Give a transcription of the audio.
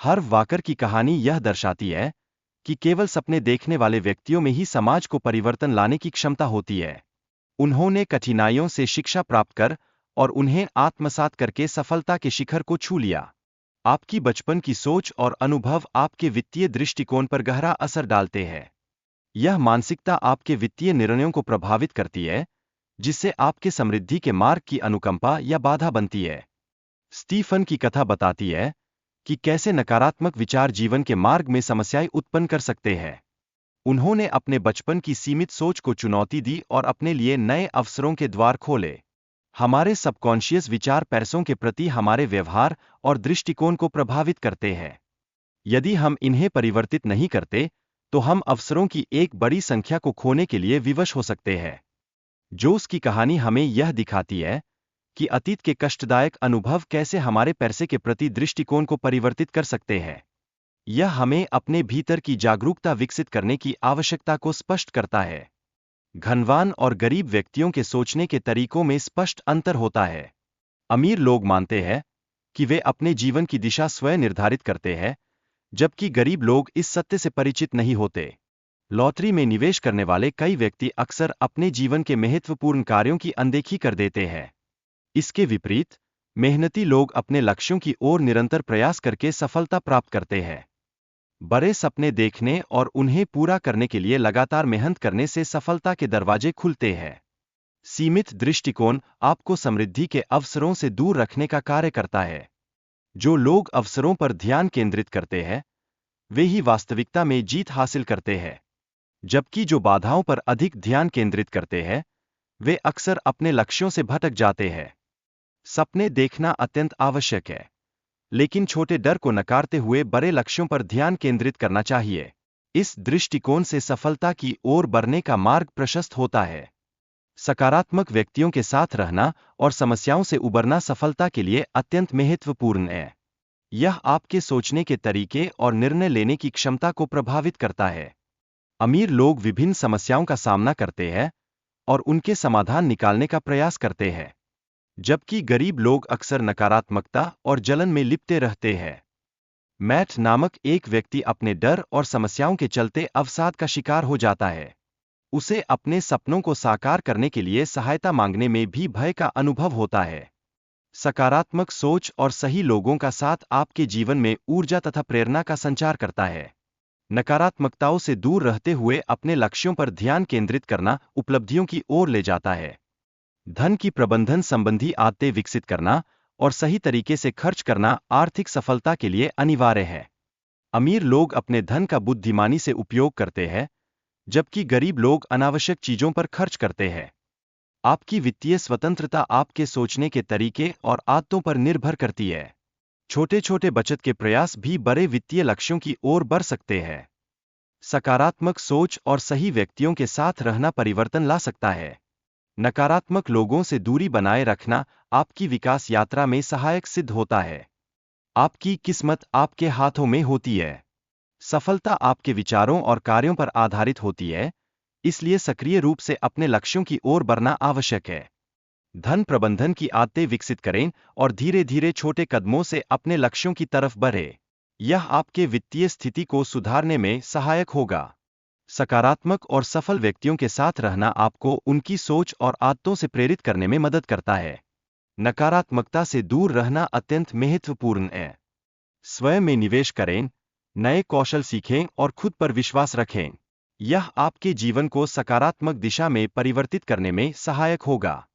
Herb walker की कहानी यह दर्शाती है कि केवल सपने देखने वाले व्यक्तियों में ही समाज को परिवर्तन लाने की क्षमता होती है। उन्होंने कठिनाइयों से शिक्षा प्राप्त कर और उन्हें आत्मसात करके सफलता के शिखर को छू लिया। आपकी बचपन की सोच और अनुभव आपके वित्तीय दृष्टिकोण पर गहरा असर डालते हैं। यह मानसिकता आपके वित्तीय निर्णयों को प्रभावित करती है, जिससे आपके समृद्धि के मार्ग की अनुकंपा या बाधा बनती है। स्टीफन की कथा बताती है कि कैसे नकारात्मक विचार जीवन के मार्ग में समस्याएं उत्पन्न कर सकते हैं। उन्होंने अपने बचपन की सीमित सोच को चुनौती दी और अपने लिए नए अवसरों के द्वार खोले। हमारे सबकॉन्शियस विचार पैसों के प्रति हमारे व्यवहार और दृष्टिकोण को प्रभावित करते हैं। यदि हम इन्हें परिवर्तित नहीं करते, तो हम अवसरों की एक बड़ी संख्या को खोने के लिए विवश हो सकते हैं। जोस की कहानी हमें यह दिखाती है कि अतीत के कष्टदायक अनुभव कैसे हमारे पैसे के प्रति दृष्टिकोण को परिवर्तित कर सकते हैं। यह हमें अपने भीतर की जागरूकता विकसित करने की आवश्यकता को स्पष्ट करता है। धनवान और गरीब व्यक्तियों के सोचने के तरीकों में स्पष्ट अंतर होता है। अमीर लोग मानते हैं कि वे अपने जीवन की दिशा स्वयं निर्धारित करते हैं, जबकि गरीब लोग इस सत्य से परिचित नहीं होते। लॉटरी में निवेश करने वाले कई व्यक्ति अक्सर अपने जीवन के महत्वपूर्ण कार्यों की अनदेखी कर देते हैं। इसके विपरीत, मेहनती लोग अपने लक्ष्यों की ओर निरंतर प्रयास करके सफलता प्राप्त करते हैं। बड़े सपने देखने और उन्हें पूरा करने के लिए लगातार मेहनत करने से सफलता के दरवाजे खुलते हैं। सीमित दृष्टिकोण आपको समृद्धि के अवसरों से दूर रखने का कार्य करता है। जो लोग अवसरों पर ध्यान केंद्रित करते हैं, वे ही वास्तविकता में जीत हासिल करते हैं। जबकि जो बाधाओं पर अधिक ध्यान केंद्रित करते हैं, वे अक्सर अपने लक्ष्यों से भटक जाते हैं। सपने देखना अत्यंत आवश्यक है, लेकिन छोटे डर को नकारते हुए बड़े लक्ष्यों पर ध्यान केंद्रित करना चाहिए। इस दृष्टिकोण से सफलता की ओर बढ़ने का मार्ग प्रशस्त होता है। सकारात्मक व्यक्तियों के साथ रहना और समस्याओं से उबरना सफलता के लिए अत्यंत महत्वपूर्ण है। यह आपके सोचने के तरीके और निर्णय लेने की क्षमता को प्रभावित करता है। अमीर लोग विभिन्न समस्याओं का सामना करते हैं और उनके समाधान निकालने का प्रयास करते हैं, जबकि गरीब लोग अक्सर नकारात्मकता और जलन में लिपटे रहते हैं। मैट नामक एक व्यक्ति अपने डर और समस्याओं के चलते अवसाद का शिकार हो जाता है। उसे अपने सपनों को साकार करने के लिए सहायता मांगने में भी भय का अनुभव होता है। सकारात्मक सोच और सही लोगों का साथ आपके जीवन में ऊर्जा तथा प्रेरणा का संचार करता है। नकारात्मकताओं से दूर रहते हुए अपने लक्ष्यों पर ध्यान केंद्रित करना उपलब्धियों की ओर ले जाता है। धन की प्रबंधन संबंधी आदतें विकसित करना और सही तरीके से खर्च करना आर्थिक सफलता के लिए अनिवार्य है। अमीर लोग अपने धन का बुद्धिमानी से उपयोग करते हैं, जबकि गरीब लोग अनावश्यक चीजों पर खर्च करते हैं। आपकी वित्तीय स्वतंत्रता आपके सोचने के तरीके और आदतों पर निर्भर करती है। छोटे छोटे बचत के प्रयास भी बड़े वित्तीय लक्ष्यों की ओर बढ़ सकते हैं। सकारात्मक सोच और सही व्यक्तियों के साथ रहना परिवर्तन ला सकता है। नकारात्मक लोगों से दूरी बनाए रखना आपकी विकास यात्रा में सहायक सिद्ध होता है। आपकी किस्मत आपके हाथों में होती है। सफलता आपके विचारों और कार्यों पर आधारित होती है, इसलिए सक्रिय रूप से अपने लक्ष्यों की ओर बढ़ना आवश्यक है। धन प्रबंधन की आदतें विकसित करें और धीरे धीरे छोटे कदमों से अपने लक्ष्यों की तरफ बढ़ें। यह आपके वित्तीय स्थिति को सुधारने में सहायक होगा। सकारात्मक और सफल व्यक्तियों के साथ रहना आपको उनकी सोच और आदतों से प्रेरित करने में मदद करता है। नकारात्मकता से दूर रहना अत्यंत महत्वपूर्ण है। स्वयं में निवेश करें, नए कौशल सीखें और खुद पर विश्वास रखें। यह आपके जीवन को सकारात्मक दिशा में परिवर्तित करने में सहायक होगा।